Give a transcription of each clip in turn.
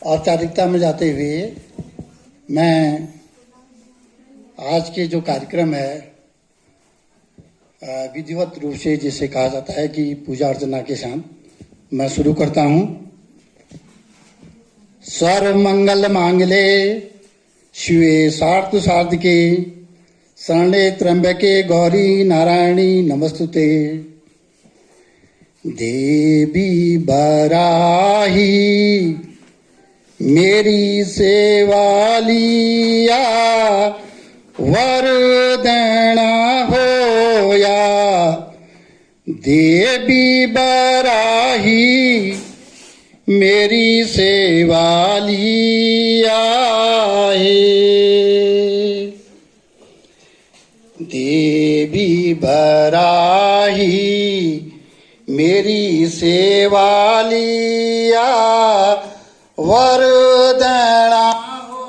औपचारिकता में जाते हुए मैं आज के जो कार्यक्रम है विधिवत रूप से जिसे कहा जाता है कि पूजा अर्चना के साथ मैं शुरू करता हूँ। सर्व मंगल मांगले शिवे सार्थ सार्धिके शरणे त्र्यंबके गौरी नारायणी नमस्तुते। देवी बराही मेरी सेवा लिया वरदाना होया। देवी बराही मेरी सेवा लिया है। देवी बराही मेरी सेवा लिया वरदाना हो।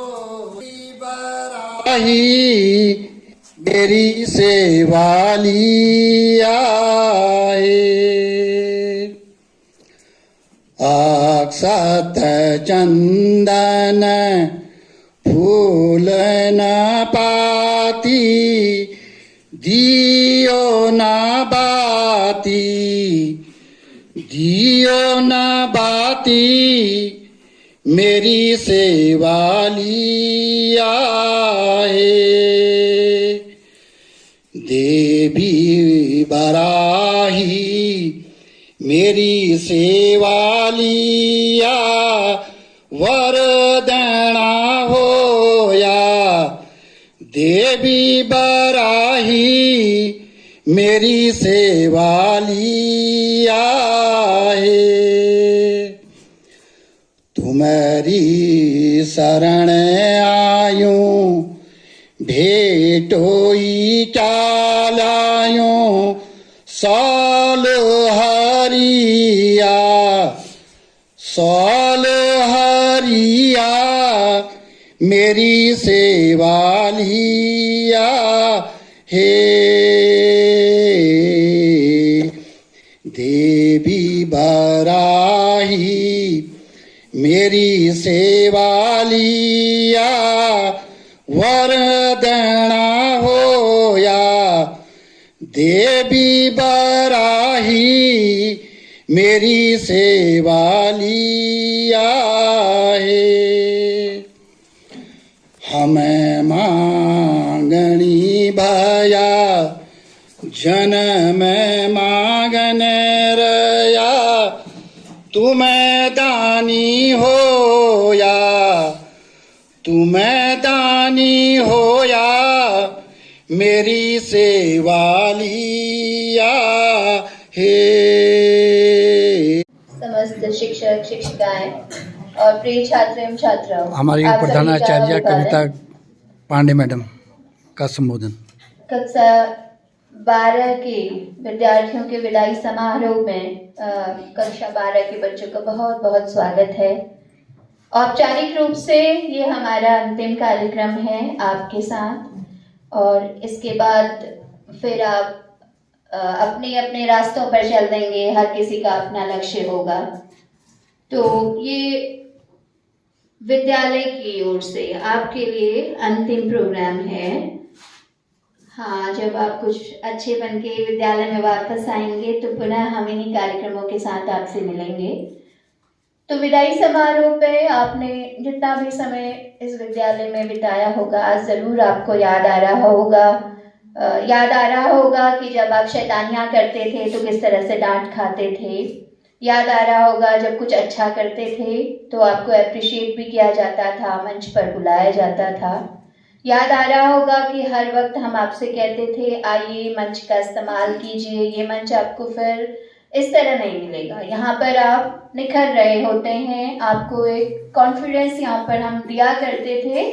बराही मेरी सेवा लिया है। अक्षत चंदन फूल न पाती दियो न बाती। दियो न बाती मेरी सेवा लिया है। देवी बराही मेरी सेवा लिया वरदाना होया। देवी बराही मेरी सेवा लिया है। तुम्हारी शरण आयूं भेटोई चालायूं साल हरिया। साल हरिया मेरी सेवा लिया हे। देवी बराही मेरी सेवा लिया वरदाना होया। देवी बराही मेरी सेवा लिया है। हमें मांगनी भया जन्म मांगन रया। तुम्हें दानी होया। तुम्हें दानी होया मेरी सेवा लिया है। समस्त शिक्षक शिक्षिकाएं और प्रिय छात्र एवं छात्राओं, हमारी प्रधानाचार्य कविता पांडे मैडम का संबोधन। कक्षा 12 के विद्यार्थियों के विदाई समारोह में कक्षा 12 के बच्चों का बहुत बहुत स्वागत है। औपचारिक रूप से ये हमारा अंतिम कार्यक्रम है आपके साथ, और इसके बाद फिर आप अपने अपने रास्तों पर चल देंगे। हर किसी का अपना लक्ष्य होगा। तो ये विद्यालय की ओर से आपके लिए अंतिम प्रोग्राम है। हाँ, जब आप कुछ अच्छे बन के विद्यालय में वापस आएंगे तो पुनः हम इन्हीं कार्यक्रमों के साथ आपसे मिलेंगे। तो विदाई समारोह पे आपने जितना भी समय इस विद्यालय में बिताया होगा, आज ज़रूर आपको याद आ रहा होगा। याद आ रहा होगा कि जब आप शैतानियाँ करते थे तो किस तरह से डांट खाते थे। याद आ रहा होगा जब कुछ अच्छा करते थे तो आपको अप्रिशिएट भी किया जाता था, मंच पर बुलाया जाता था। याद आ रहा होगा कि हर वक्त हम आपसे कहते थे आइए मंच का इस्तेमाल कीजिए, ये मंच आपको फिर इस तरह नहीं मिलेगा। यहाँ पर आप निखर रहे होते हैं। आपको एक कॉन्फिडेंस यहाँ पर हम दिया करते थे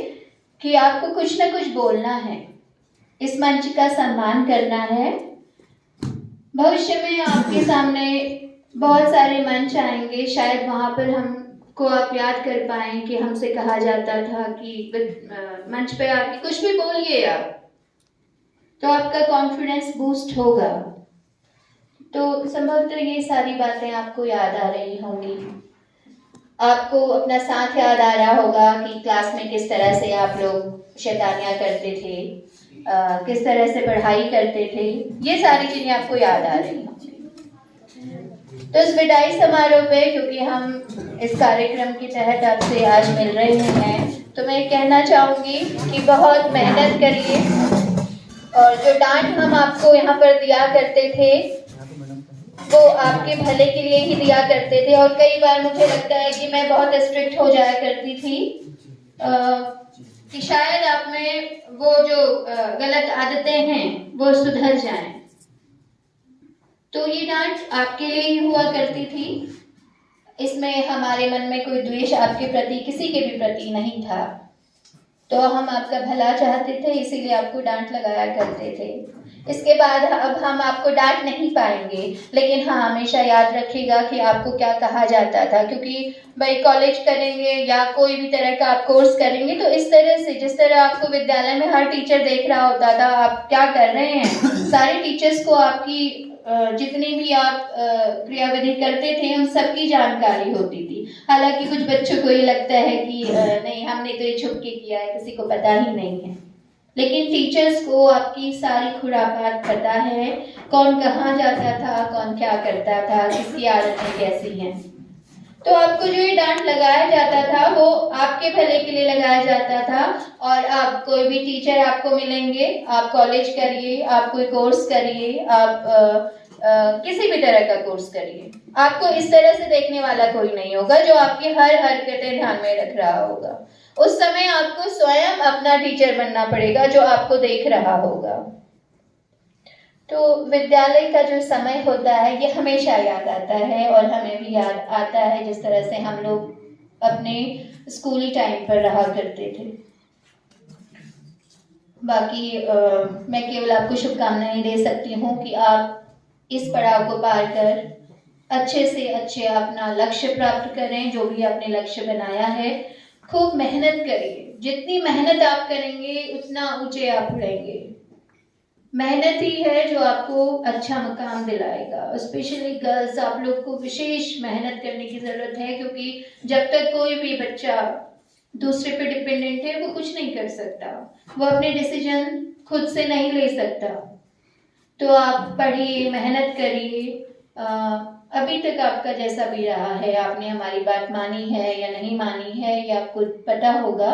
कि आपको कुछ ना कुछ बोलना है, इस मंच का सम्मान करना है। भविष्य में आपके सामने बहुत सारे मंच आएंगे, शायद वहाँ पर हमको आप याद कर पाएं कि हमसे कहा जाता था कि मंच पे आके कुछ भी बोलिए आप, तो आपका कॉन्फिडेंस बूस्ट होगा। तो संभवतः ये सारी बातें आपको याद आ रही होंगी। आपको अपना साथ याद आ रहा होगा कि क्लास में किस तरह से आप लोग शैतानियाँ करते थे, किस तरह से पढ़ाई करते थे, ये सारी चीज़ें आपको याद आ रही हैं। तो इस विदाई समारोह पे, क्योंकि हम इस कार्यक्रम के तहत आपसे आज मिल रहे हैं, तो मैं कहना चाहूँगी कि बहुत मेहनत करिए, और जो डांट हम आपको यहाँ पर दिया करते थे वो आपके भले के लिए ही दिया करते थे। और कई बार मुझे लगता है कि मैं बहुत स्ट्रिक्ट हो जाया करती थी कि शायद आप में वो जो गलत आदतें हैं वो सुधर जाएं। तो ये डांट आपके लिए ही हुआ करती थी, इसमें हमारे मन में कोई द्वेष आपके प्रति, किसी के भी प्रति नहीं था। तो हम आपका भला चाहते थे, इसीलिए आपको डांट लगाया करते थे। इसके बाद अब हम आपको डांट नहीं पाएंगे, लेकिन हाँ हमेशा याद रखिएगा कि आपको क्या कहा जाता था, क्योंकि भाई कॉलेज करेंगे या कोई भी तरह का आप कोर्स करेंगे तो इस तरह से, जिस तरह आपको विद्यालय में हर टीचर देख रहा होता था आप क्या कर रहे हैं, सारे टीचर्स को आपकी जितनी भी आप क्रियाविधि करते थे उन सबकी जानकारी होती थी। हालांकि कुछ बच्चों को ये लगता है कि नहीं हमने तो ये छुप के किया है, किसी को पता ही नहीं है, लेकिन टीचर्स को आपकी सारी खुरापात पता है, कौन कहाँ जाता था, कौन क्या करता था, किसकी आदतें कैसी हैं। तो आपको जो ये डांट लगाया जाता था वो आपके भले के लिए लगाया जाता था। और आप कोई भी टीचर आपको मिलेंगे, आप कॉलेज करिए, आप कोई कोर्स करिए, आप किसी भी तरह का कोर्स करिए, आपको इस तरह से देखने वाला कोई नहीं होगा जो आपकी हर हरकतें ध्यान में रख रहा होगा। उस समय आपको स्वयं अपना टीचर बनना पड़ेगा जो आपको देख रहा होगा। तो विद्यालय का जो समय होता है ये हमेशा याद आता है, और हमें भी याद आता है जिस तरह से हम लोग अपने स्कूली टाइम पर रहा करते थे। बाकी मैं केवल आपको शुभकामनाएं दे सकती हूँ कि आप इस पड़ाव को पार कर अच्छे से अच्छे अपना लक्ष्य प्राप्त करें, जो भी आपने लक्ष्य बनाया है। खूब मेहनत करिए, जितनी मेहनत आप करेंगे उतना ऊंचे आप उड़ेंगे। मेहनत ही है जो आपको अच्छा मुकाम दिलाएगा। स्पेशली गर्ल्स, आप लोग को विशेष मेहनत करने की ज़रूरत है, क्योंकि जब तक कोई भी बच्चा दूसरे पे डिपेंडेंट है वो कुछ नहीं कर सकता, वो अपने डिसीजन खुद से नहीं ले सकता। तो आप पढ़िए, मेहनत करिए। अभी तक आपका जैसा भी रहा है, आपने हमारी बात मानी है या नहीं मानी है ये आपको पता होगा,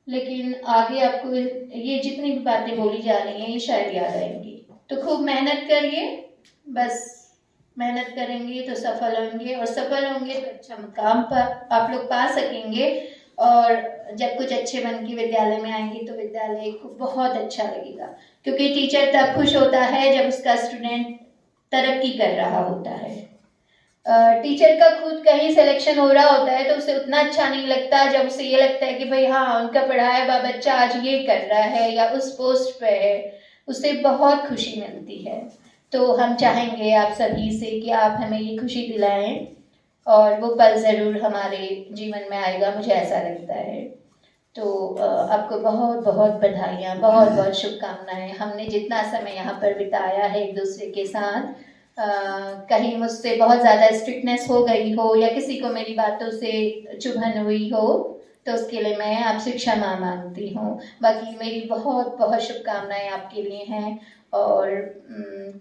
लेकिन आगे आपको ये जितनी भी बातें बोली जा रही हैं ये शायद याद आएंगी। तो खूब मेहनत करिए, बस मेहनत करेंगे तो सफल होंगे, और सफल होंगे तो अच्छा मुकाम पर आप लोग पा सकेंगे। और जब कुछ अच्छे बन के विद्यालय में आएंगे तो विद्यालय को बहुत अच्छा लगेगा, क्योंकि टीचर तब खुश होता है जब उसका स्टूडेंट तरक्की कर रहा होता है। टीचर का खुद कहीं सिलेक्शन हो रहा होता है तो उसे उतना अच्छा नहीं लगता जब उसे ये लगता है कि भाई हाँ उनका पढ़ाया हुआ बच्चा आज ये कर रहा है या उस पोस्ट पे है, उसे बहुत खुशी मिलती है। तो हम चाहेंगे आप सभी से कि आप हमें ये खुशी दिलाएं, और वो पल ज़रूर हमारे जीवन में आएगा, मुझे ऐसा लगता है। तो आपको बहुत बहुत बधाइयाँ, बहुत बहुत शुभकामनाएं। हमने जितना समय यहाँ पर बिताया है एक दूसरे के साथ, कहीं मुझसे बहुत ज़्यादा स्ट्रिक्टनेस हो गई हो या किसी को मेरी बातों से चुभन हुई हो तो उसके लिए मैं आपसे क्षमा मांगती हूँ। बाकी मेरी बहुत बहुत शुभकामनाएं आपके लिए हैं, और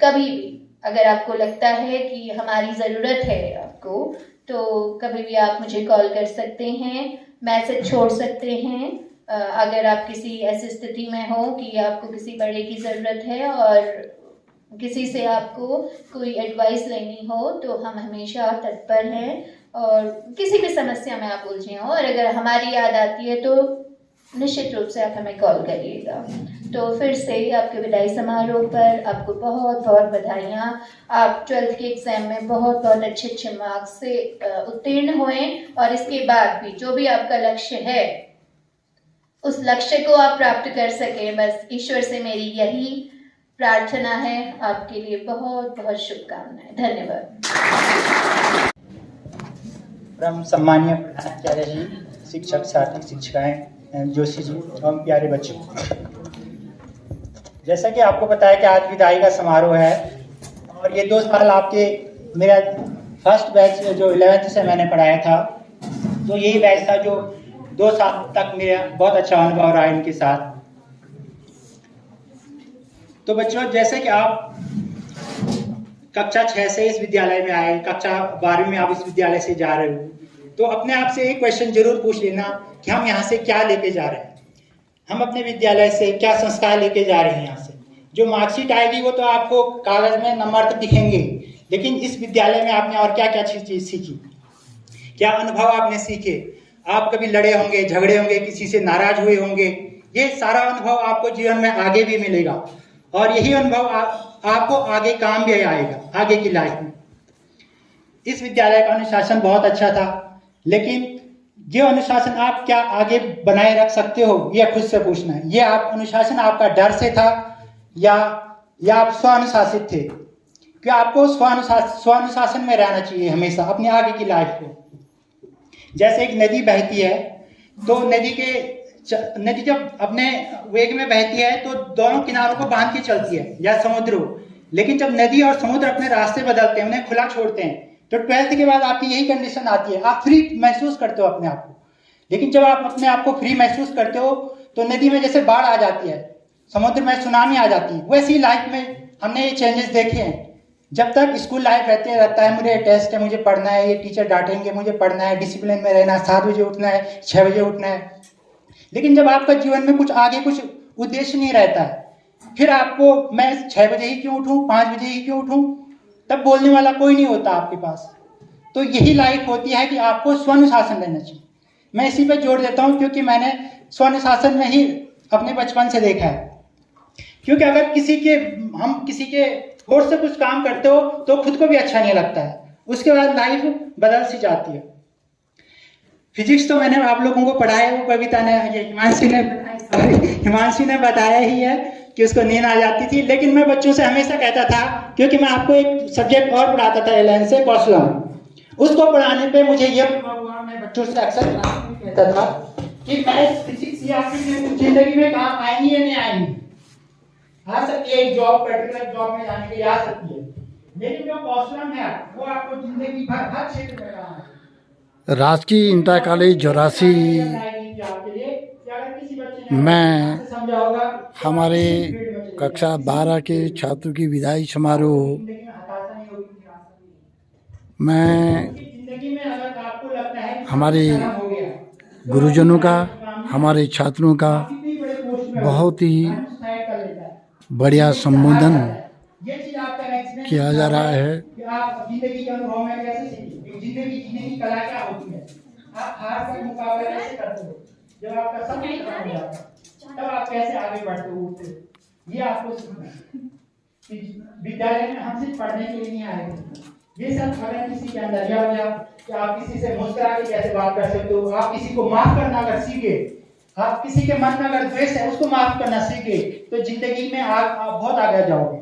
कभी भी अगर आपको लगता है कि हमारी ज़रूरत है आपको, तो कभी भी आप मुझे कॉल कर सकते हैं, मैसेज छोड़ सकते हैं। अगर आप किसी ऐसी स्थिति में हो कि आपको किसी बड़े की ज़रूरत है और किसी से आपको कोई एडवाइस लेनी हो, तो हम हमेशा तत्पर हैं। और किसी भी समस्या में आप उलझे हों और अगर हमारी याद आती है तो निश्चित रूप से आप हमें कॉल करिएगा। तो फिर से आपके विदाई समारोह पर आपको बहुत बहुत बधाइयाँ। आप 12th के एग्ज़ाम में बहुत बहुत अच्छे मार्क्स से उत्तीर्ण हुए, और इसके बाद भी जो भी आपका लक्ष्य है उस लक्ष्य को आप प्राप्त कर सकें, बस ईश्वर से मेरी यही प्रार्थना है। आपके लिए बहुत बहुत शुभकामनाएं। धन्यवाद। परम सम्मानीय प्रधानाचार्य जी, शिक्षक साथी शिक्षिकाएं, जोशी जी एवं प्यारे बच्चों, जैसा कि आपको पता है कि आज विदाई का समारोह है, और ये 2 साल आपके मेरा फर्स्ट बैच जो 11th से मैंने पढ़ाया था तो यही बैच था जो 2 साल तक मेरा बहुत अच्छा अनुभव रहा इनके साथ। तो बच्चों, जैसे कि आप कक्षा 6 से इस विद्यालय में आए, कक्षा 12वीं में आप इस विद्यालय से जा रहे हो, तो अपने आप से एक क्वेश्चन जरूर पूछ लेना कि हम यहाँ से क्या लेके जा रहे हैं, हम अपने विद्यालय से क्या संस्कार लेके जा रहे हैं। यहाँ से जो मार्कशीट आएगी वो तो आपको कागज में नंबर तो दिखेंगे, लेकिन इस विद्यालय में आपने और क्या क्या चीज सीखी, क्या अनुभव आपने सीखे। आप कभी लड़े होंगे, झगड़े होंगे, किसी से नाराज हुए होंगे, ये सारा अनुभव आपको जीवन में आगे भी मिलेगा और यही अनुभव आपको आगे काम भी आएगा आगे की लाइफ में। इस विद्यालय का अनुशासन बहुत अच्छा था, लेकिन ये अनुशासन आप क्या आगे बनाए रख सकते हो, ये खुद से पूछना है। ये आप अनुशासन आपका डर से था या आप स्वानुशासित थे? क्या आपको स्वानुशासन में रहना चाहिए हमेशा अपने आगे की लाइफ को। जैसे एक नदी बहती है, तो नदी जब अपने वेग में बहती है तो दोनों किनारों को बांध के चलती है, या समुद्र हो। लेकिन जब नदी और समुद्र अपने रास्ते बदलते हैं, उन्हें खुला छोड़ते हैं, तो 12th के बाद आपकी यही कंडीशन आती है, आप फ्री महसूस करते हो अपने आप को। लेकिन जब आप अपने आप को फ्री महसूस करते हो तो नदी में जैसे बाढ़ आ जाती है, समुद्र में सुनामी आ जाती है, वैसी लाइफ में हमने ये चेंजेस देखे हैं। जब तक स्कूल लाइफ रहता है, मुझे टेस्ट है, मुझे पढ़ना है, ये टीचर डांटेंगे, मुझे पढ़ना है, डिसिप्लिन में रहना है, 7 बजे उठना है, 6 बजे उठना है। लेकिन जब आपका जीवन में कुछ आगे कुछ उद्देश्य नहीं रहता है, फिर आपको मैं 6 बजे ही क्यों उठूं, 5 बजे ही क्यों उठूं, तब बोलने वाला कोई नहीं होता आपके पास। तो यही लाइफ होती है कि आपको स्वानुशासन रहना चाहिए। मैं इसी पे जोड़ देता हूँ, क्योंकि मैंने स्वानुशासन में ही अपने बचपन से देखा है। क्योंकि अगर हम किसी के फोर्स से कुछ काम करते हो तो खुद को भी अच्छा नहीं लगता है, उसके बाद लाइफ बदल सी जाती है। फिजिक्स तो मैंने आप लोगों को पढ़ाया है, वो कविता ने, हिमांशी ने बताया ही है कि उसको नींद आ जाती थी। लेकिन मैं बच्चों से हमेशा कहता था, क्योंकि मैं आपको एक सब्जेक्ट और पढ़ाता था एलेन से, कौशलम, उसको पढ़ाने पे मुझे ये मैं बच्चों से अक्सर कहता था कि मैथ्स, फिजिक्स ये आपकी जिंदगी में काम आएंगी या नहीं आएंगी। आ सकती है एक जॉब, पर्टिकुलर जॉब में जाने के लिए आ सकती है, लेकिन जो कौशलम है वो आपको जिंदगी भर हर क्षेत्र में काम आएगा। राजकीय इंटर कॉलेज जोरासी में हमारे कक्षा 12 के छात्रों की विदाई समारोह में हमारे गुरुजनों का, हमारे छात्रों का बहुत ही बढ़िया संबोधन किया जा रहा है। जब आपका सब खत्म हो जाता है, तब आप कैसे आगे बढ़ते हो, उठते हो, ये आपको सीखना है। विद्यालय में हम सिर्फ पढ़ने के लिए नहीं आए थे। ये सब अगर किसी के अंदर यह हो जाए कि आप किसी से मुस्कुरा के कैसे बात कर सकते हो, आप किसी को माफ करना अगर सीखे, आप किसी के मन में अगर द्वेष है उसको माफ करना सीखे, तो जिंदगी में आप बहुत आगे जाओगे।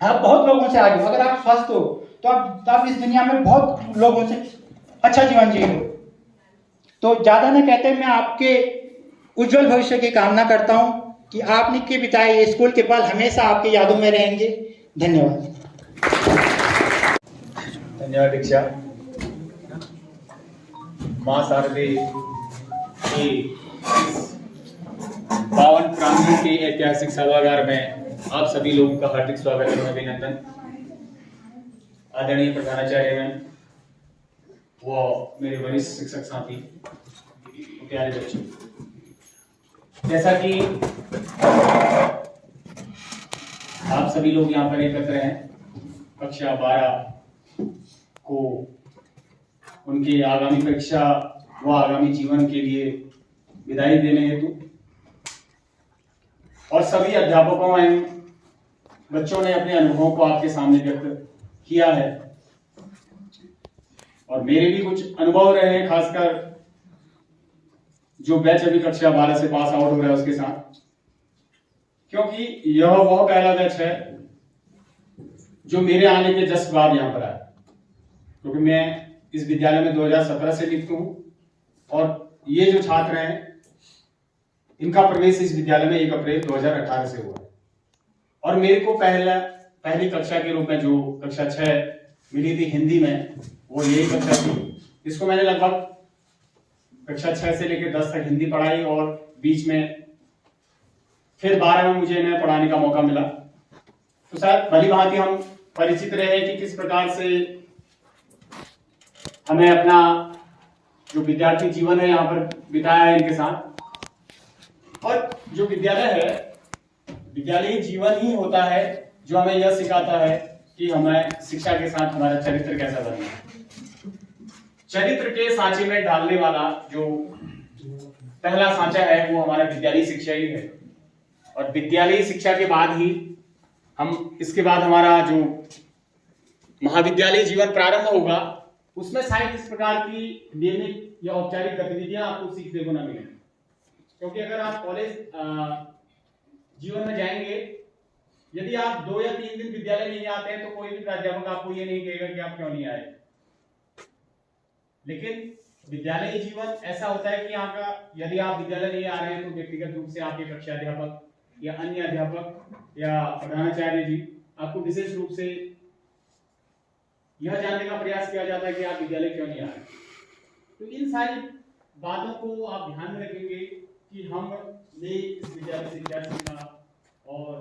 आप बहुत लोगों से आगे, अगर आप स्वस्थ हो तो आप इस दुनिया में बहुत लोगों से अच्छा जीवन जियो। तो ज्यादा न कहते मैं आपके उज्जवल भविष्य की कामना करता हूं कि आपने के बिताए ये स्कूल के पल हमेशा आपकी यादों में रहेंगे। धन्यवाद। धन्यवाद दीक्षा। मां शारदे की पावन प्रांगण के ऐतिहासिक सभागार में आप सभी लोगों का हार्दिक स्वागत एवं अभिनंदन। आदरणीय प्रधानाचार्य में वो मेरे वरिष्ठ शिक्षक साथी, प्यारे बच्चों, जैसा कि आप सभी लोग यहाँ पर एकत्र हैं कक्षा 12 को उनके आगामी परीक्षा व आगामी जीवन के लिए विदाई देने हेतु, और सभी अध्यापकों एवं बच्चों ने अपने अनुभवों को आपके सामने व्यक्त किया है, और मेरे भी कुछ अनुभव रहे हैं, खासकर जो बैच अभी कक्षा 12 से पास आउट हो रहा है उसके साथ, क्योंकि यह वह पहला बैच है जो मेरे आने के जस्ट बाद यहाँ पर आया, क्योंकि मैं इस विद्यालय में 2017 से लिप्त हूँ, और ये जो छात्र हैं इनका प्रवेश इस विद्यालय में 1 अप्रैल 2018 से हुआ है। और मेरे को पहली कक्षा के रूप में जो कक्षा 6 मिली थी हिंदी में, वो यही कक्षा थी, जिसको मैंने लगभग कक्षा 6 से लेकर 10 तक हिंदी पढ़ाई और बीच में फिर 12 में मुझे इन्हें पढ़ाने का मौका मिला। तो शायद भली भांति हम परिचित रहे कि किस प्रकार से हमें अपना जो विद्यार्थी जीवन है यहाँ पर बिताया है इनके साथ। और जो विद्यालय है, विद्यालयी जीवन ही होता है जो हमें यह सिखाता है कि हमें शिक्षा के साथ हमारा चरित्र कैसा बनना है। चरित्र के सांचे में डालने वाला जो पहला सांचा है वो हमारा विद्यालयी शिक्षा ही है। और विद्यालयी शिक्षा के बाद ही हम इसके बाद हमारा जो महाविद्यालयी जीवन प्रारंभ होगा उसमें शायद इस प्रकार की नियमित या औपचारिक गतिविधियां आपको सीखने को न मिले। क्योंकि अगर आप कॉलेज जीवन में जाएंगे, यदि आप 2 या 3 दिन विद्यालय नहीं आते हैं तो कोई भी प्राध्यापक आपको ये नहीं कहेगा कि आप क्यों नहीं आए। लेकिन विद्यालयी जीवन ऐसा होता है कि यहाँ का यदि आप विद्यालय नहीं आ रहे हैं तो व्यक्तिगत रूप से आपके कक्षा अध्यापक या अन्य अध्यापक या प्रधानाचार्य जी आपको विशेष रूप से यह जानने का प्रयास किया जाता है कि आप विद्यालय क्यों नहीं आ रहे। तो इन सारी बातों को आप ध्यान में रखेंगे कि हमने इस विद्यालय से क्या सीखा। और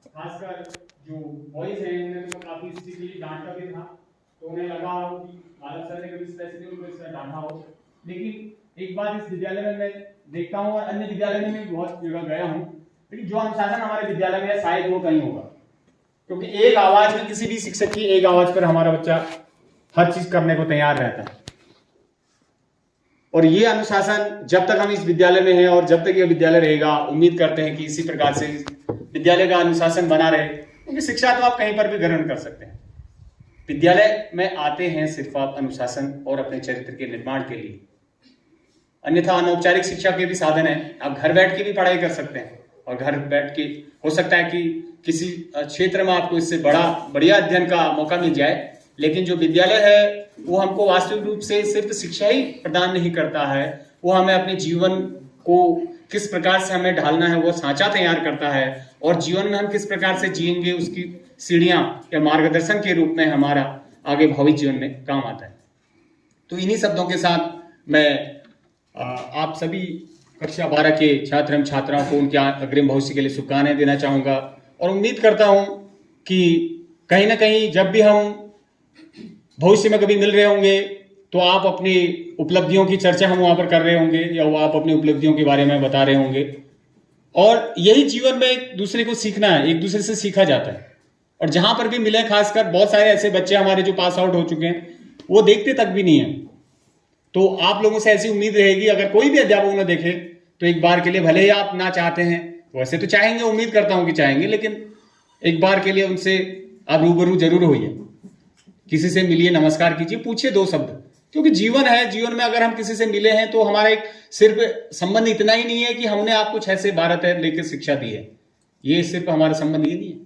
खासकर जो बॉयज हैं उन्हें तो काफी स्ट्रिक्टली डांटा भी था, तो उन्हें लगा हो कि बालक सर ने कभी स्पेसिफिक उनको इस तरह डांटा हो। लेकिन एक बार इस विद्यालय में मैं देखता हूँ और अन्य विद्यालय में भी बहुत जगह गया हूँ, लेकिन जो अनुशासन हमारे विद्यालय में है शायद वो कहीं होगा। क्योंकि एक आवाज में किसी भी शिक्षक की एक आवाज पर हमारा बच्चा हर चीज करने को तैयार रहता है। और ये अनुशासन जब तक हम इस विद्यालय में हैं और जब तक ये विद्यालय रहेगा, उम्मीद करते हैं कि इसी प्रकार से विद्यालय का अनुशासन बना रहे। क्योंकि शिक्षा तो आप कहीं पर भी ग्रहण कर सकते हैं। विद्यालय में आते हैं सिर्फ आप अनुशासन और अपने चरित्र के निर्माण के लिए, अन्यथा अनौपचारिक शिक्षा के भी साधन है। आप घर बैठ के भी पढ़ाई कर सकते हैं और घर बैठ के हो सकता है कि किसी क्षेत्र में आपको इससे बढ़िया अध्ययन का मौका मिल जाए। लेकिन जो विद्यालय है वो हमको वास्तविक रूप से सिर्फ शिक्षा ही प्रदान नहीं करता है, वो हमें अपने जीवन को किस प्रकार से हमें ढालना है वो सांचा तैयार करता है। और जीवन में हम किस प्रकार से जिएंगे उसकी सीढ़ियां या मार्गदर्शन के रूप में हमारा आगे भावी जीवन में काम आता है। तो इन्हीं शब्दों के साथ मैं आप सभी कक्षा 12 के छात्र एवं छात्राओं को उनके अग्रिम भविष्य के लिए शुभकामनाएं देना चाहूंगा। और उम्मीद करता हूं कि कहीं ना कहीं जब भी हम भविष्य में कभी मिल रहे होंगे तो आप अपनी उपलब्धियों की चर्चा हम वहां पर कर रहे होंगे या वो आप अपनी उपलब्धियों के बारे में बता रहे होंगे। और यही जीवन में एक दूसरे को सीखना है, एक दूसरे से सीखा जाता है। और जहां पर भी मिले, खासकर बहुत सारे ऐसे बच्चे हमारे जो पास आउट हो चुके हैं वो देखते तक भी नहीं है। तो आप लोगों से ऐसी उम्मीद रहेगी, अगर कोई भी अध्यापक उन्हें देखे तो एक बार के लिए, भले ही आप ना चाहते हैं, वैसे तो चाहेंगे, उम्मीद करता हूं कि चाहेंगे, लेकिन एक बार के लिए उनसे आप रूबरू जरूर होइए, किसी से मिलिए, नमस्कार कीजिए, पूछिए 2 शब्द। क्योंकि जीवन है, जीवन में अगर हम किसी से मिले हैं तो हमारा एक सिर्फ संबंध इतना ही नहीं है कि हमने आपको 6 से 12 तक लेकर शिक्षा दी है। ये सिर्फ हमारा संबंध ये नहीं है।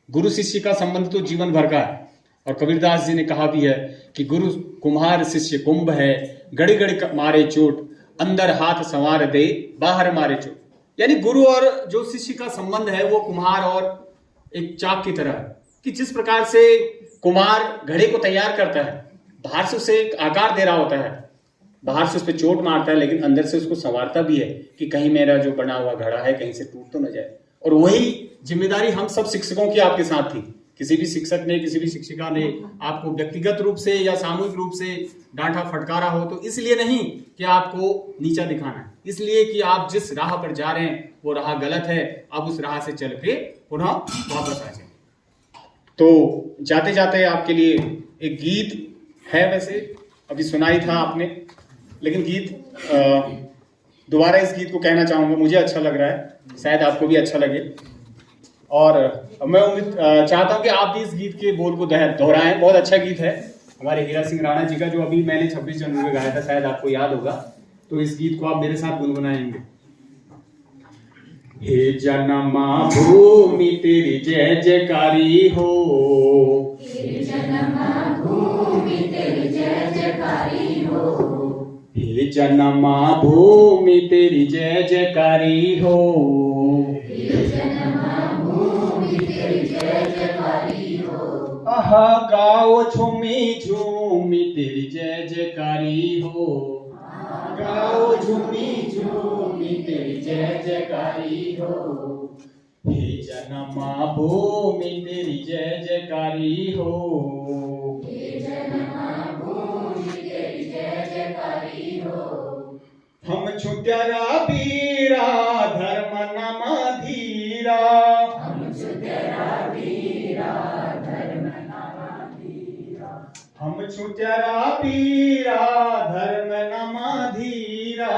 गुरु शिष्य का संबंध तो जीवन भर का है। और कबीरदास जी ने कहा भी है कि गुरु कुम्हार शिष्य कुंभ है, गड़ी गड़ी मारे चोट, अंदर हाथ संवार दे, बाहर मारे चोट। यानी गुरु और जो शिष्य का संबंध है वो कुम्हार और एक चाक की तरह है कि जिस प्रकार से कुम्हार घड़े को तैयार करता है, बाहर से उसे एक आकार दे रहा होता है, बाहर से उस पर चोट मारता है, लेकिन अंदर से उसको संवारता भी है कि कहीं मेरा जो बना हुआ घड़ा है कहीं से टूट तो न जाए। और वही जिम्मेदारी हम सब शिक्षकों की आपके साथ थी। किसी भी शिक्षक ने, किसी भी शिक्षिका ने आपको व्यक्तिगत रूप से या सामूहिक रूप से डांटा फटकारा हो तो इसलिए नहीं कि आपको नीचा दिखाना है, इसलिए कि आप जिस राह पर जा रहे हैं वो राह गलत है, आप उस राह से चल के पुनः वापस आ जाए। तो जाते जाते आपके लिए एक गीत है, वैसे अभी सुनाई था आपने, लेकिन गीत दोबारा इस गीत को कहना चाहूंगा, मुझे अच्छा लग रहा है, शायद आपको भी अच्छा लगे। और मैं उम्मीद चाहता हूं कि आप भी इस गीत के बोल को दोहराएं। बहुत अच्छा गीत है हमारे हीरा सिंह राणा जी का, जो अभी मैंने 26 जनवरी में गाया था, शायद आपको याद होगा। तो इस गीत को आप मेरे साथ गुनगुनाएंगे। हे जनमा भूमि तेरी जय जयकारी हो, हे जनमा भूमि तेरी जय जयकारी हो, हे जनमा भूमि तेरी जय जयकारी हो, हे जनमा भूमि तेरी जय जयकारी हो। आहा गाओ झूमी झूमी तेरी जय जयकारी हो, गाओ झूमी झूमी तेरी जय जयकारी हो। हे जन्मा भूमि तेरी जय जयकारी हो। हे जन्मभूमि तेरी जय जयकारी हो। हम छुट्यारा वीरा धर्म नम धीरा। हम छुट्यारा वीरा धर्म नाम धीरा। हम छुट्यारा वीरा धर्म नम धीरा।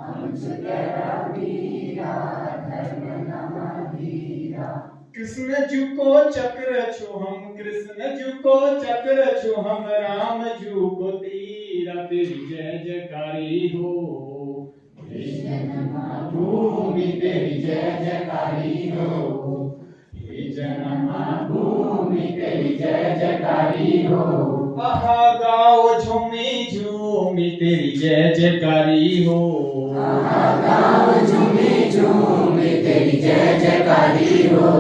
हम छुट्यारा वीरा धर्म नाम धीरा। कृष्ण जू को चक्र छु हम, कृष्ण जू को चक्र छु हम, राम जू को तीरा तेरी जय जयकारी हो। हे जन्मभूमि तेरी जय जयकारी हो। हे जन्म भूमि तेरी जय जयकारी हो। आहा गाओ झूमी झूमी तेरी जय जयकारी हो। गाओ झूमी झूमी तेरी जय जयकारी हो।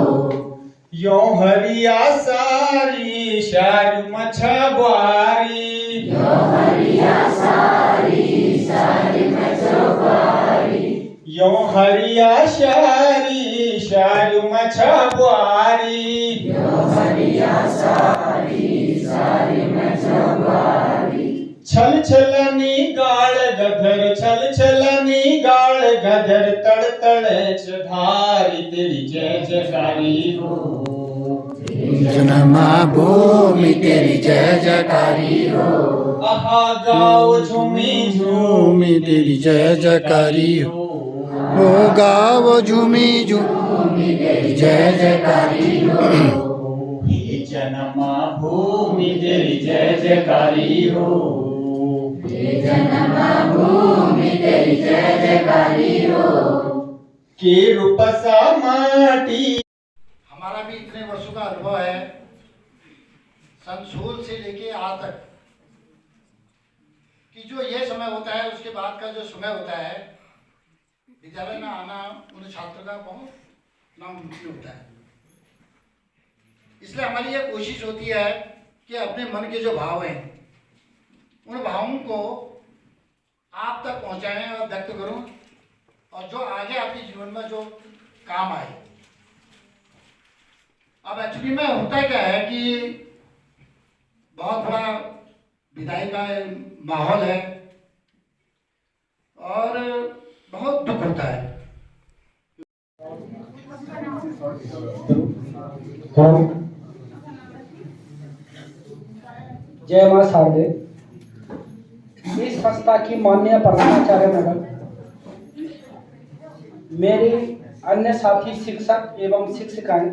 यो हरिया सारी शार मछुआरी। यो हरिया सारी सारी मछुआरी। यो हरिया शारी शार मछुआरी। यो हरिया सारी सारी मछुआरी। छल छलनी गाल गधर, छल छलनी गाल गधर, तड़ तड़ धारी तेरी जय जयकारी हो। जन्मा भूमि तेरी जय जयकारी हो। आहा गाओ झूमी झूमी तेरी जय जयकारी हो। ओ गाओ झूमी झूमी तेरी जय जयकारी हो। हे जन्मा भूमि तेरी जय जयकारी हो। हे जन्मभूमि तेरी जय जयकारी हो। के रूप सा माटी। हमारा भी इतने वर्षों का अनुभव है, सन 16 से लेके आज तक, कि जो ये समय होता है उसके बाद का जो समय होता है विद्यालय में आना, उन छात्र का बहुत नामुमकिन होता है। इसलिए हमारी ये कोशिश होती है कि अपने मन के जो भाव हैं उन भावों को आप तक पहुंचाएं और व्यक्त करूं, और जो आगे आपके जीवन में जो काम आए। अब एक्चुअली में होता क्या है कि बहुत बड़ा विदाई का माहौल है और बहुत दुख होता है। जय मां शारदे। इस संस्था की माननीय प्रधानाचार्य मैडम, मेरी अन्य साथी शिक्षक एवं शिक्षिकाएं,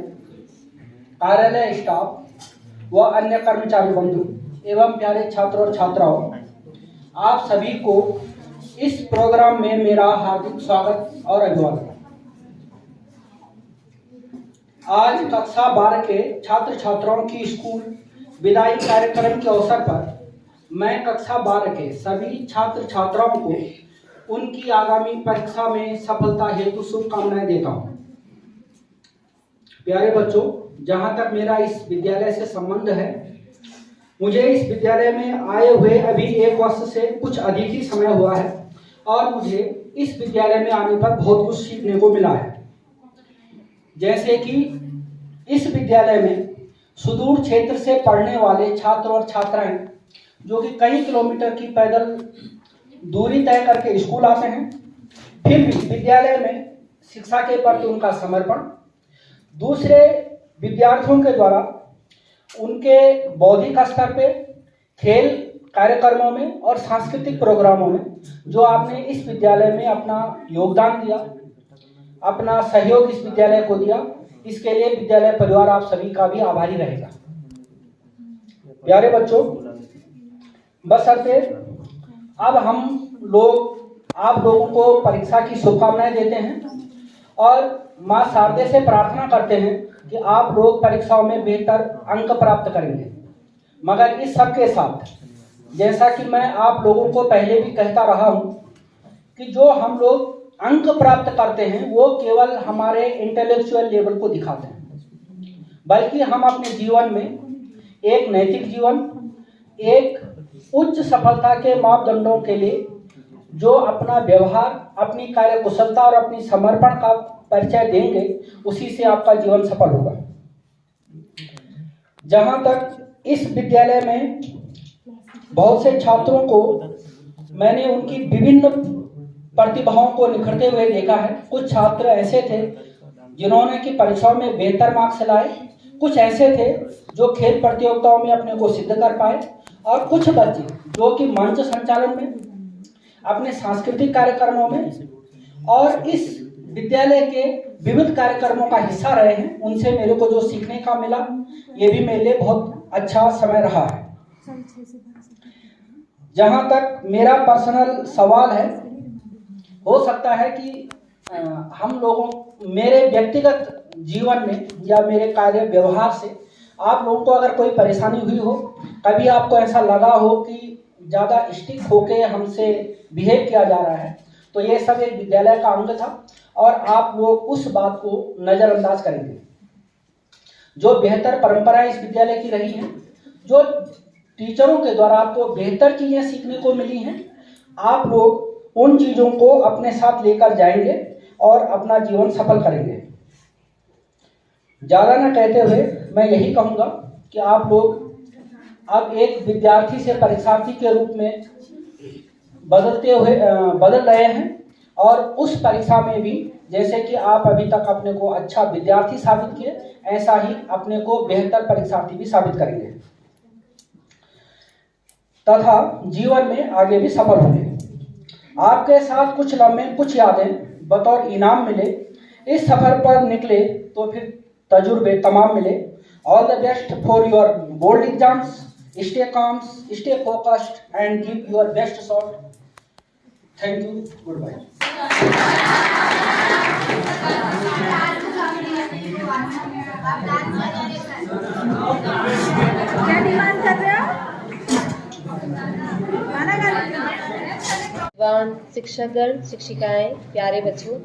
कार्यालय स्टाफ व अन्य कर्मचारी बंधु एवं प्यारे छात्र और छात्राओं, आप सभी को इस प्रोग्राम में मेरा हार्दिक स्वागत और अभिवादन। आज कक्षा 12 के छात्र छात्राओं की स्कूल विदाई कार्यक्रम के अवसर पर मैं कक्षा 12 के सभी छात्र छात्राओं को उनकी आगामी परीक्षा में सफलता हेतु शुभकामनाएं देता हूं। प्यारे बच्चों, जहां तक मेरा इस विद्यालय से संबंध है, मुझे इस विद्यालय में आए हुए अभी 1 वर्ष से कुछ अधिक ही समय हुआ है और मुझे इस विद्यालय में आने पर बहुत कुछ सीखने को मिला है। जैसे कि इस विद्यालय में सुदूर क्षेत्र से पढ़ने वाले छात्र और छात्राएं जो कि कई किलोमीटर की पैदल दूरी तय करके स्कूल आते हैं, फिर विद्यालय में शिक्षा के प्रति उनका समर्पण, दूसरे विद्यार्थियों के द्वारा उनके बौद्धिक स्तर पे खेल कार्यक्रमों में और सांस्कृतिक प्रोग्रामों में जो आपने इस विद्यालय में अपना योगदान दिया, अपना सहयोग इस विद्यालय को दिया, इसके लिए विद्यालय परिवार आप सभी का भी आभारी रहेगा। प्यारे बच्चों, बशर्ते अब हम लोग आप लोगों को परीक्षा की शुभकामनाएं देते हैं और मां शारदे से प्रार्थना करते हैं कि आप लोग परीक्षाओं में बेहतर अंक प्राप्त करेंगे। मगर इस सब के साथ, जैसा कि मैं आप लोगों को पहले भी कहता रहा हूं कि जो हम लोग अंक प्राप्त करते हैं वो केवल हमारे इंटेलेक्चुअल लेवल को दिखाते हैं, बल्कि हम अपने जीवन में एक नैतिक जीवन, एक उच्च सफलता के मापदंडों के लिए जो अपना व्यवहार, अपनी कार्य कुशलता और अपनी समर्पण का परिचय देंगे, उसी से आपका जीवन सफल होगा। जहाँ तक इस विद्यालय में बहुत से छात्रों को मैंने उनकी विभिन्न प्रतिभाओं को निखरते हुए देखा है। कुछ छात्र ऐसे थे जिन्होंने की परीक्षाओं में बेहतर मार्क्स लाए, कुछ ऐसे थे जो खेल प्रतियोगिताओं में अपने को सिद्ध कर पाए, और कुछ बच्चे जो कि मंच संचालन में, अपने सांस्कृतिक कार्यक्रमों में और इस विद्यालय के विविध कार्यक्रमों का हिस्सा रहे हैं। उनसे मेरे को जो सीखने का मिला, ये भी मेरे लिए बहुत अच्छा समय रहा है। जहाँ तक मेरा पर्सनल सवाल है, हो सकता है कि हम लोगों, मेरे व्यक्तिगत जीवन में या मेरे कार्य व्यवहार से आप लोगों को अगर कोई परेशानी हुई हो, कभी आपको ऐसा लगा हो कि ज़्यादा स्ट्रिक्ट होके हमसे बिहेव किया जा रहा है, तो ये सब एक विद्यालय का अंग था और आप लोग उस बात को नज़रअंदाज करेंगे। जो बेहतर परंपराएं इस विद्यालय की रही हैं, जो टीचरों के द्वारा आपको बेहतर चीज़ें सीखने को मिली हैं, आप लोग उन चीज़ों को अपने साथ लेकर जाएंगे और अपना जीवन सफल करेंगे। ज़्यादा न कहते हुए मैं यही कहूँगा कि आप लोग अब एक विद्यार्थी से परीक्षार्थी के रूप में बदल रहे हैं, और उस परीक्षा में भी जैसे कि आप अभी तक अपने को अच्छा विद्यार्थी साबित किए, ऐसा ही अपने को बेहतर परीक्षार्थी भी साबित करेंगे तथा जीवन में आगे भी सफल होंगे। आपके साथ कुछ लम्हे, कुछ यादें बतौर इनाम मिले, इस सफर पर निकले तो फिर तजुर्बे तमाम मिले। All the best for your board exams, stay calm, stay focused and give your best shot. Thank you. Goodbye. क्या डिमांड कर रहे हो? गाना शिक्षकगण, शिक्षिकाएं, प्यारे बच्चों,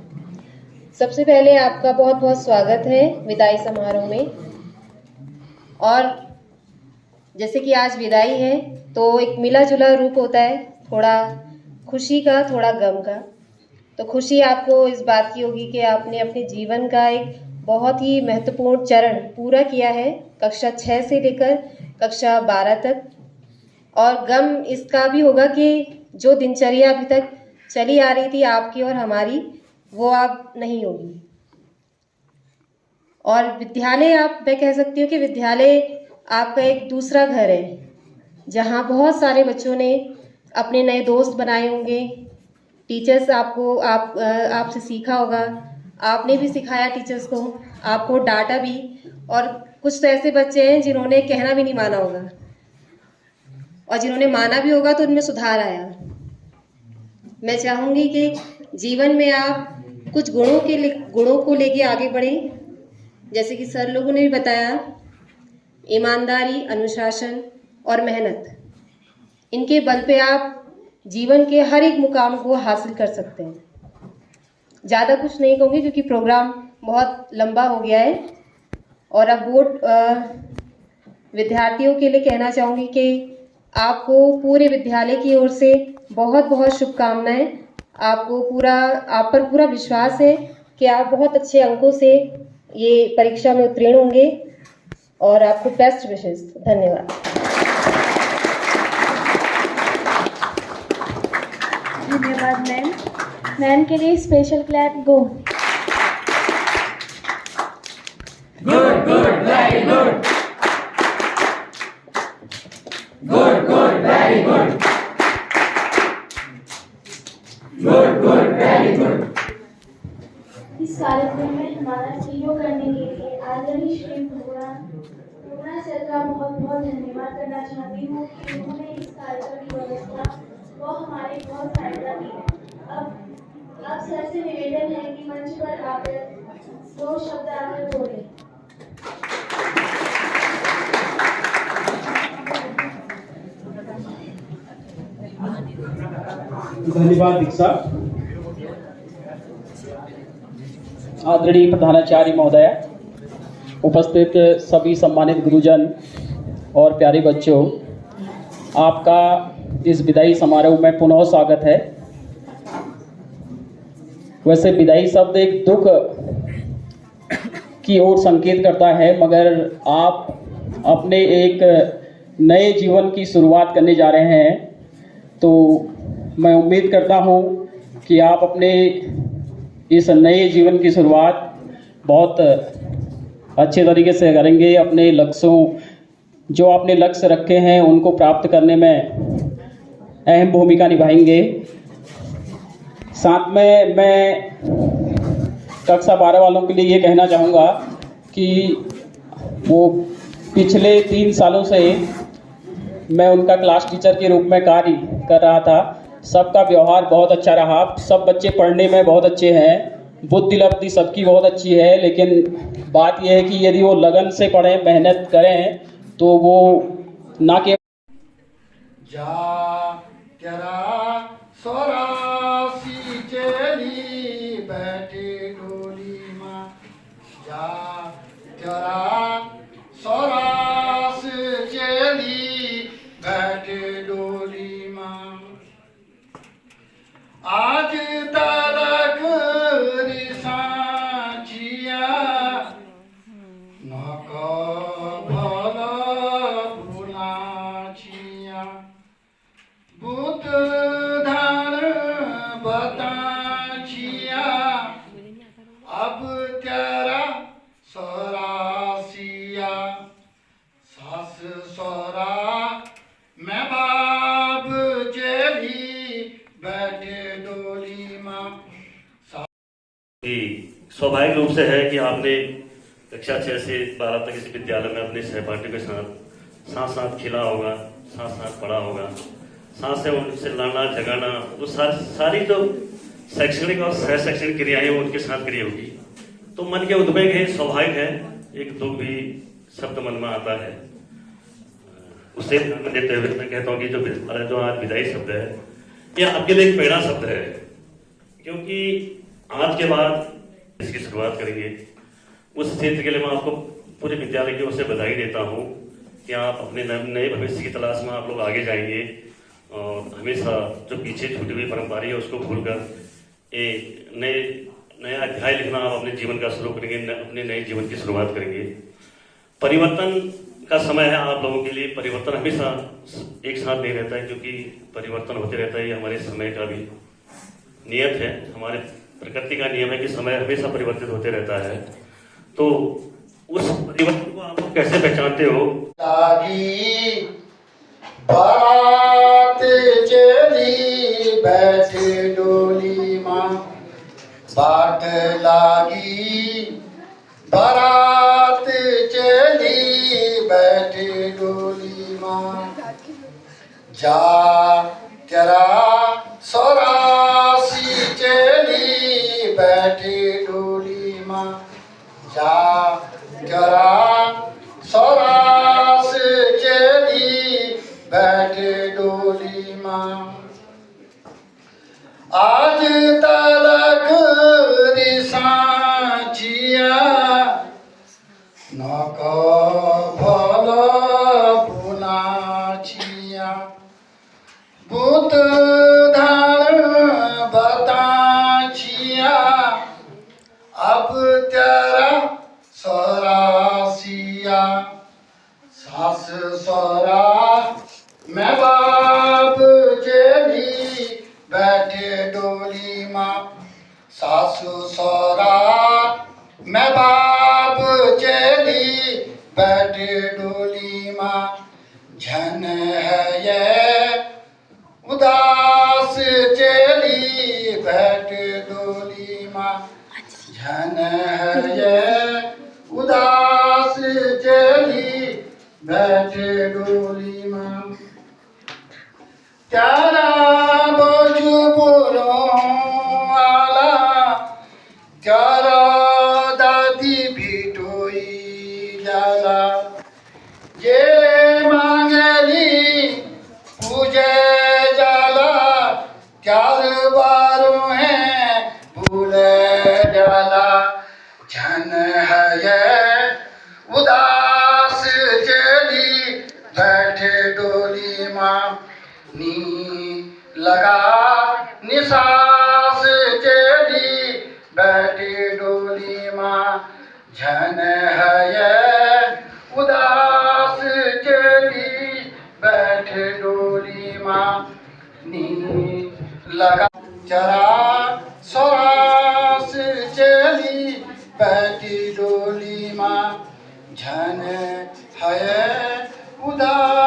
सबसे पहले आपका बहुत बहुत स्वागत है विदाई समारोह में। और जैसे कि आज विदाई है तो एक मिला जुला रूप होता है, थोड़ा खुशी का, थोड़ा गम का। तो खुशी आपको इस बात की होगी कि आपने अपने जीवन का एक बहुत ही महत्वपूर्ण चरण पूरा किया है, कक्षा 6 से लेकर कक्षा 12 तक। और गम इसका भी होगा कि जो दिनचर्या अभी तक चली आ रही थी आपकी और हमारी, वो अब नहीं होगी। और विद्यालय, मैं कह सकती हूँ कि विद्यालय आपका एक दूसरा घर है, जहाँ बहुत सारे बच्चों ने अपने नए दोस्त बनाए होंगे। टीचर्स आपसे सीखा होगा, आपने भी सिखाया टीचर्स को, आपको डांटा भी। और कुछ तो ऐसे बच्चे हैं जिन्होंने कहना भी नहीं माना होगा, और जिन्होंने माना भी होगा तो उनमें सुधार आया। मैं चाहूँगी कि जीवन में आप कुछ गुणों को लेके आगे बढ़ें। जैसे कि सर लोगों ने भी बताया, ईमानदारी, अनुशासन और मेहनत, इनके बल पे आप जीवन के हर एक मुकाम को हासिल कर सकते हैं। ज़्यादा कुछ नहीं कहूँगी क्योंकि प्रोग्राम बहुत लंबा हो गया है। और अब बोर्ड विद्यार्थियों के लिए कहना चाहूँगी कि आपको पूरे विद्यालय की ओर से बहुत बहुत शुभकामनाएं। आप पर पूरा विश्वास है कि आप बहुत अच्छे अंकों से ये परीक्षा में उत्तीर्ण होंगे, और आपको बेस्ट विशेस। धन्यवाद। धन्यवाद मैम। मैम के लिए special clap go. Good good very good, good good very good, good good very good. इस कार्यक्रम में हमारा सहयोग करने के लिए आदरणीय श्री भगवान सर का बहुत बहुत धन्यवाद करना चाहती हूँ कि उन्होंने इस कार्यक्रम की व्यवस्था वो हमारे बहुत फायदा की। अब सर से निवेदन है कि मंच पर आकर 2 शब्द आकर बोले। धन्यवाद दीक्षा। आदरणीय प्रधानाचार्य महोदय, उपस्थित सभी सम्मानित गुरुजन और प्यारे बच्चों, आपका इस विदाई समारोह में पुनः स्वागत है। वैसे विदाई शब्द एक दुख की ओर संकेत करता है, मगर आप अपने एक नए जीवन की शुरुआत करने जा रहे हैं, तो मैं उम्मीद करता हूं कि आप अपने इस नए जीवन की शुरुआत बहुत अच्छे तरीके से करेंगे। अपने लक्ष्यों, जो आपने लक्ष्य रखे हैं, उनको प्राप्त करने में अहम भूमिका निभाएंगे। साथ में मैं कक्षा 12 वालों के लिए ये कहना चाहूँगा कि वो पिछले 3 सालों से मैं उनका क्लास टीचर के रूप में कार्य कर रहा था। सबका व्यवहार बहुत अच्छा रहा। सब बच्चे पढ़ने में बहुत अच्छे हैं, बुद्धि लब्धि सबकी बहुत अच्छी है, लेकिन बात यह है कि यदि वो लगन से पढ़ें, मेहनत करें, तो वो ना के जा तेरा 84 चली बैठे डोली माँ, जा तेरा 84 चली बैठे डोली माँ। आज तलक रिसाचिया न भल भुलाचिया, बुत धन बताचिया, अब तेरा 84 सास सोरा मैं बाप चली बैठे डोली माँ। स्वाभाविक रूप से है कि आपने कक्षा 6 से 12 तक इस विद्यालय में अपने सहपाठियों के साथ साथ खेला होगा, साथ साथ पढ़ा होगा, साथ से उनसे लड़ना झगड़ना, वो सारी जो शैक्षणिक और सह शैक्षणिक क्रियाएं वो उनके साथ करी होगी। तो मन के उद्वेग है, स्वाभाविक है, एक दुख भी शब्द मन में आता है। उसे ध्यान में देते हुए मैं कहता हूँ कि जो आज विदाई शब्द है, यह आपके लिए एक प्रेरणा शब्द है, क्योंकि आज के बाद इसकी शुरुआत करेंगे। उस क्षेत्र के लिए मैं आपको पूरे विद्यालय की ओर से बधाई देता हूँ कि आप अपने नए भविष्य की तलाश में आप लोग आगे जाएंगे और हमेशा जो पीछे छूटी हुई परंपरा है उसको भूलकर एक नया अध्याय लिखना आप अपने जीवन का शुरू करेंगे, अपने नए जीवन की शुरुआत करेंगे। परिवर्तन का समय है आप लोगों के लिए। परिवर्तन हमेशा एक साथ नहीं रहता है, क्योंकि परिवर्तन होते रहता है, ये हमारे समय का भी नियत है, हमारे प्रकृति का नियम है कि समय हमेशा परिवर्तित होते रहता है। तो उस परिवर्तन को आप कैसे पहचानते हो? लागी बारात चली बैठे डोली माँ, बाट लागी बारात चली बैठे डोली माँ, जा तेरा 84 चली बैठे डोली माँ, जा तेरा 84 चली बैठे डोली माँ। आज तलक रिसाचिया न भल भुलाचिया, बुत धन बताचिया, अब तेरा 84 सास सोरा मैं बाप चली बैठे डोली माँ, सासु सोरा मैं बाप चली बैठे डोली माँ। झन है ये उदास चली बैठे डोली माँ, झन है ये उदास चली बैठे डोली माँ। त्यारा बोझ बोलो आला, त्यारा दादी भिटोई जाला, ये मांगली पूजे जाला, चार बारों है भूले जाला। झन है ये उदास चली बैठे डोली माँ, नी लगा निसास चली झन है उदास चली बैठ डोली माँ नी लगा चरा सरास चली बैठी डोली माँ झन है उदास